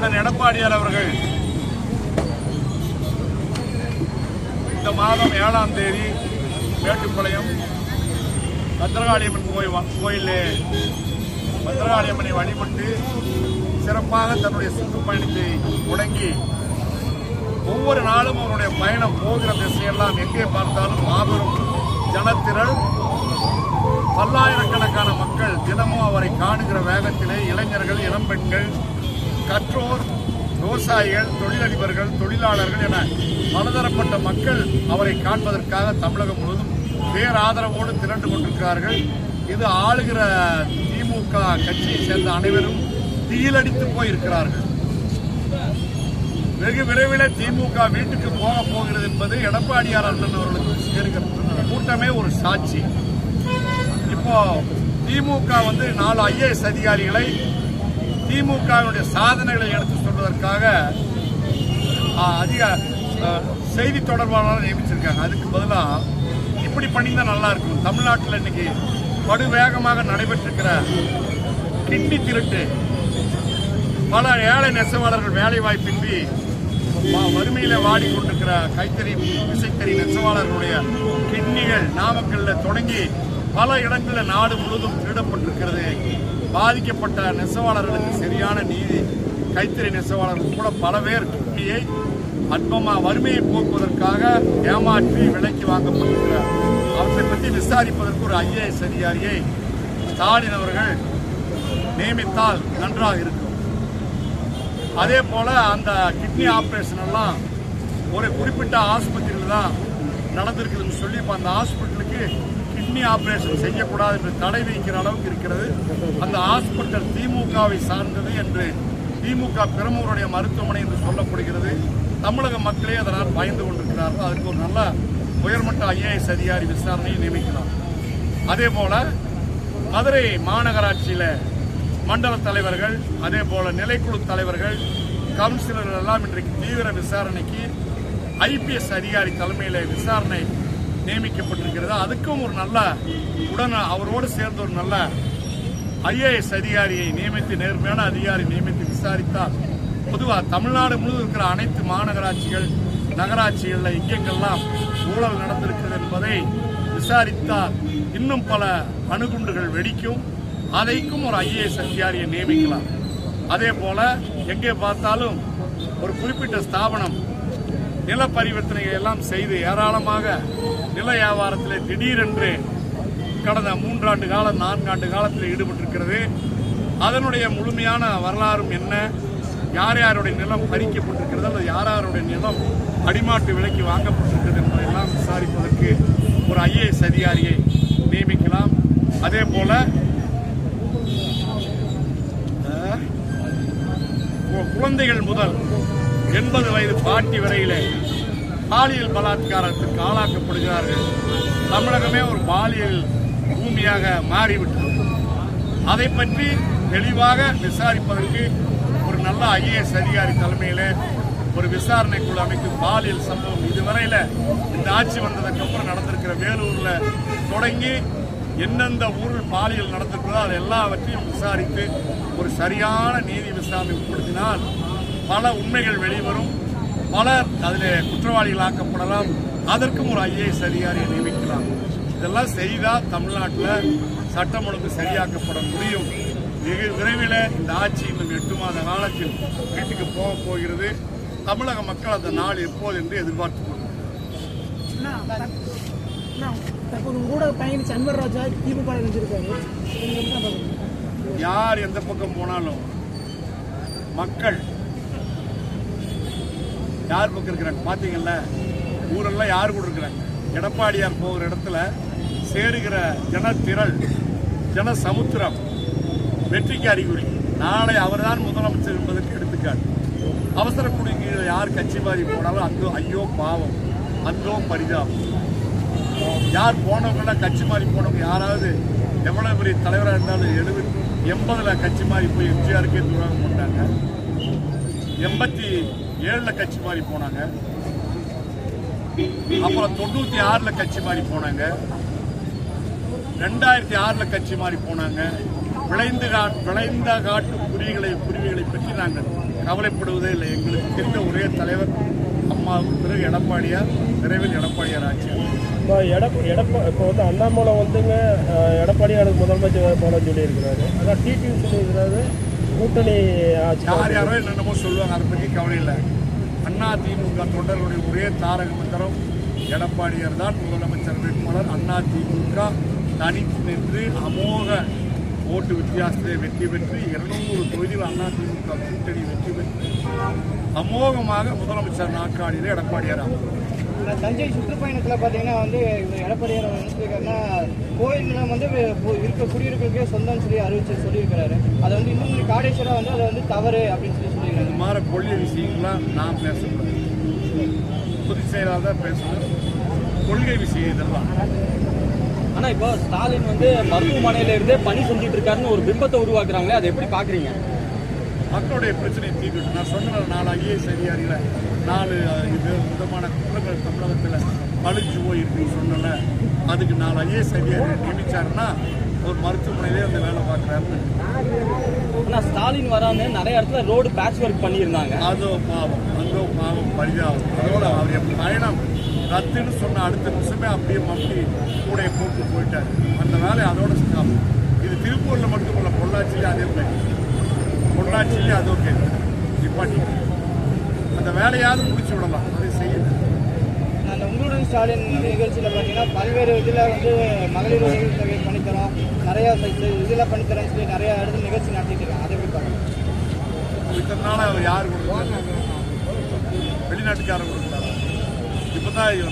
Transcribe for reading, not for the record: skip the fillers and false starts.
அண்ணன் எடப்பாடியார் அவர்கள் இந்த மாதம் 7ஆம் தேதி மேட்டுப்பாளையம் பத்திரகாளியம்மன் கோயிலே பத்திரகாளியம்மனை வழிபட்டு சிறப்பாக தன்னுடைய சுற்றுப்பயணத்தை தொடங்கி ஒவ்வொரு நாளும் அவருடைய பயணம் போகிற திசையெல்லாம் எங்கே பார்த்தாலும் மாபெரும் ஜனத்திரள், பல்லாயிரக்கணக்கான மக்கள் தினமும் அவரை காணுகிற வேகத்திலே இளைஞர்கள், இளம்பெண்கள், கற்றோர், விவசாயிகள், தொழிலதிபர்கள், தொழிலாளர்கள் என பலதரப்பட்ட மக்கள் அவரை காண்பதற்காக தமிழகம் முழுவதும் பேராதரவோடு திரண்டு கொண்டிருக்கிறார்கள். இது ஆளுகிற திமுக கட்சியை சேர்ந்த அனைவரும் தீயிலடித்து போயிருக்கிறார்கள். வெகு விரைவில் திமுக வீட்டுக்கு போகிறது என்பது எடப்பாடியார் அண்ணன் அவர்களுக்கு சேர்க்கிற கூட்டமே ஒரு சாட்சி. இப்போ திமுக 4 IAS அதிகாரிகளை திமுகவுடைய சாதனைகளை எடுத்து சொல்வதற்காக செய்தி தொடர்பாளர் நியமிச்சிருக்காங்க. அதுக்கு பதிலாக இப்படி பண்ணிதான் நல்லா இருக்கும். தமிழ்நாட்டில் இன்னைக்கு படுவேகமாக நடைபெற்றிருக்கிற கிட்னி திருட்டு, பல ஏழை நெசவாளர்கள் வேலை வாய்ப்பின்றி வறுமையில வாடிக்கொண்டிருக்கிற கைத்தறி, விசைத்தறி நெசவாளர்களுடைய கிட்னிகள் நாமக்கல்ல தொடங்கி பல இடங்களில் நாடு முழுவதும் திருடப்பட்டிருக்கிறது. பாதிக்கப்பட்ட நெசவாளர்களுக்கு சரியான நீதி, கைத்தறி நெசவாளர்கள் கூட பல பேர் கிட்னியை அற்பமாக வறுமையை போக்குவதற்காக ஏமாற்றி விலைக்கு வாங்கப்பட்டிருக்கிறார். அவற்றை பற்றி விசாரிப்பதற்கு ஒரு IAS அதிகாரியை ஸ்டாலின் அவர்கள் நியமித்தால் நன்றாக இருக்கும். அதே போல அந்த கிட்னி ஆபரேஷன் எல்லாம் ஒரு குறிப்பிட்ட ஆஸ்பத்திரியில் தான் நடந்திருக்குதுன்னு சொல்லி இப்போ அந்த ஹாஸ்பிட்டலுக்கு கிட்னி ஆபரேஷன் செய்யக்கூடாது என்று தடை வைக்கிற அளவுக்கு இருக்கிறது. அந்த ஹாஸ்பிட்டல் திமுகவை சார்ந்தது என்று திமுக பிரமுகருடைய மருத்துவமனை என்று சொல்லப்படுகிறது. தமிழக மக்களே அதனால் பயந்து கொண்டிருக்கிறார்கள். அதுக்கு ஒரு நல்ல உயர்மட்ட IAS அதிகாரி விசாரணையை நியமிக்கலாம். அதே போல மதுரை மாநகராட்சியில் மண்டல தலைவர்கள், அதே போல நிலைக்குழு தலைவர்கள், கவுன்சிலர்கள் எல்லாம் இன்றைக்கு தீவிர விசாரணைக்கு IPS அதிகாரி தலைமையில் விசாரணை நியமிக்கப்பட்டிருக்கிறது. அதுக்கும் ஒரு நல்ல அவரோடு சேர்ந்த ஒரு நல்ல IAS அதிகாரியை நியமித்து, நேர்மையான அதிகாரி நியமித்து விசாரித்தால் பொதுவாக தமிழ்நாடு முழுவதும் இருக்கிற அனைத்து மாநகராட்சிகள், நகராட்சிகளில் எங்கெங்கெல்லாம் ஊழல் நடந்திருக்கிறது என்பதை விசாரித்தால் இன்னும் பல அணுகுண்டுகள் வெடிக்கும். அதைக்கும் ஒரு IAS அதிகாரியை நியமிக்கலாம். அதே போல எங்கே பார்த்தாலும் ஒரு குறிப்பிட்ட ஸ்தாபனம் நில பரிவர்த்தனைகள் எல்லாம் செய்து ஏராளமாக நில வியாபாரத்தில் திடீரென்று கடந்த 3 ஆண்டு காலம் 4 ஆண்டு காலத்தில் ஈடுபட்டிருக்கிறது. அதனுடைய முழுமையான வரலாறும் என்ன, யார் யாருடைய நிலம் பறிக்கப்பட்டிருக்கிறது அல்லது யார் யாருடைய நிலம் அடிமாட்டு விலைக்கு வாங்கப்பட்டிருக்கிறது என்பதையெல்லாம் விசாரிப்பதற்கு ஒரு IAS அதிகாரியை நியமிக்கலாம். அதே போல குழந்தைகள் முதல் 80 வயது பாட்டி வரையிலே பாலியல் பலாத்காரத்துக்கு ஆளாக்கப்படுகிறார்கள். தமிழகமே ஒரு பாலியல் பூமியாக மாறிவிட்டது. அதை பற்றி தெளிவாக விசாரிப்பதற்கு ஒரு நல்ல IAS அதிகாரி தலைமையிலே ஒரு விசாரணை குழு அமைக்கும். பாலியல் சம்பவம் இதுவரையில் இந்த ஆட்சி வந்ததுக்கு அப்புறம் நடந்திருக்கிற வேலூர்ல தொடங்கி எந்தெந்த ஊரில் பாலியல் நடந்திருக்கிறதோ அது எல்லாவற்றையும் விசாரித்து ஒரு சரியான நீதி விசாரணை உட்படுத்தினால் பல உண்மைகள் வெளிவரும். பலர் அதில் குற்றவாளிகள் ஆக்கப்படலாம். அதற்கும் ஒரு IAS அதிகாரியை நியமிக்கலாம். இதெல்லாம் செய்தால் தமிழ்நாட்டில் சட்டம் ஒழுங்கு சரியாக்கப்பட முடியும். வெகு விரைவில் இந்த ஆட்சி இன்னும் 8 மாத காலத்தில் வீட்டுக்கு போகிறது. தமிழக மக்கள் அந்த நாள் எப்போது என்று எதிர்பார்த்து யார் எந்த பக்கம் போனாலும் மக்கள் யார் பக்கம் இருக்கிறாங்க பாத்தீங்கல்ல. ஊரெல்லாம் யார் கூட இருக்கிறாங்க. எடப்பாடியார் போகிற இடத்துல சேருகிற ஜனத்திரள், ஜன சமுத்திரம் வெற்றிக்கு அறிகுறி. நாளை அவர்தான் முதலமைச்சர் என்பதற்கு எடுத்துக்காட்டு. அவசர குடிக்கு யார் கட்சி மாறி போனாலும் அந்தோ ஐயோ பாவம், அந்தோ பரிதாபம். யார் போனவங்களாம் கட்சி மாறி போனவங்க யாராவது எவ்வளவு பெரிய தலைவராக இருந்தாலும் 80 கட்சி மாறி போய் எம்ஜிஆருக்கே துரோகம் பண்ணாங்க. 87 கட்சி மாறி போனாங்க. அப்புறம் 96 கட்சி மாறி போனாங்க. 2006 கட்சி மாறி போனாங்க. விளைந்த காட்டு குருவிகளை பற்றி நான் நாங்கள் கவலைப்படுவதே இல்லை. எங்களுக்கு தெரிந்த ஒரே தலைவர் அம்மாவுக்கு பிறகு எடப்பாடியார், விரைவில் எடப்பாடியார் ஆட்சி. இப்போ வந்து அண்ணாமலை வந்துங்க எடப்பாடியார் முதலமைச்சர் போல சொல்லியிருக்கிறாரு. அதான் டிடிவி சொல்லியிருக்கிறாரு கூட்டணி ஆட்சி. யாரோ என்னென்னமோ சொல்லுவாங்க, அதை பற்றி கவலை இல்லை. அதிமுக தொண்டர்களுடைய ஒரே தாரக மந்திரம் எடப்பாடியார் தான் முதலமைச்சர் வேட்பாளர். அதிமுக தனித்து நின்று அமோக ஓட்டு வித்தியாசத்தை வெற்றி பெற்று 200 தொகுதியில் அதிமுக கூட்டணி வெற்றி பெற்று அமோகமாக முதலமைச்சர் நாற்காலியில் எடப்பாடியார் ஆகும். தஞ்சை சுற்றுப்பயணத்தில் பார்த்தீங்கன்னா வந்து எடப்பாடியார் என்ன சொல்லியிருக்காருன்னா, கோயில்களும் வந்து குடியிருப்புக்கே சொந்தம்னு சொல்லி சொல்லியிருக்கிறாரு. அதை வந்து இன்னும் காடேஸ்வரா வந்து அதை வந்து தவறு அப்படின்னு சொல்லியிருக்காரு. இந்த மாதிரி கொள்கை விஷயங்கள்லாம் நான் பேசக்கூடாது, பொதுச் செயலாளர் தான் பேசணும். கொள்கை விஷயம் இதெல்லாம். ஆனால் இப்போ ஸ்டாலின் வந்து மருத்துவமனையில இருந்தே பணி செஞ்சுட்டு இருக்காருன்னு ஒரு பிம்பத்தை உருவாக்குறாங்களே, அதை எப்படி பார்க்குறீங்க? மக்களுடைய பிரச்சனையை தீர்க்கணும். நான் சொன்ன 4 ஐஏஎஸ் அதிகாரிகளை 4 விதமான குற்றங்கள் தமிழகத்தில் பழிச்சு போயிருக்குன்னு சொன்னல, அதுக்கு 4 ஐஏஎஸ் அதிகாரிகளை நியமிச்சாருன்னா ஒரு மருத்துவமனையிலே அந்த வேலை பார்க்குறாருன்னு. ஆனால் ஸ்டாலின் வரான்னு நிறைய இடத்துல ரோடு பேட்ச் ஒர்க் பண்ணியிருந்தாங்க. அதோ பாவம் பரிதாபம். அதோட அவருடைய பயணம் ரத்துன்னு சொன்ன அடுத்த நிமிஷமே அப்படியே மம்பி கூடைய போட்டு போயிட்டார். அந்த வேலை அதோட ஸ்டாப். இது திருப்பூரில் மட்டுமல்ல, பொள்ளாச்சியிலே அதே மாதிரி. பொள்ளாச்சியிலே அது ஓகே நிப்பாட்டி அந்த வேலையாவது முடிச்சு விடலாம், அதை செய்யல. அந்த உங்களுடன் ஸ்டாலின் நிகழ்ச்சியில் பார்த்தீங்கன்னா பல்வேறு இதில் வந்து மகளிர் உதவி தொகை பண்ணித்தரோம், நிறையா இதில் பண்ணித்தரேன்னு சொல்லி நிறையா இடத்துல நிகழ்ச்சி நடத்திட்டு இருக்காங்க. அதை எப்படி பார்க்கணும்? இத்தனை நாள் அவர் யார் கொடுத்தாரு? வெளிநாட்டுக்காரர் கொடுத்தாரு. இப்போதான்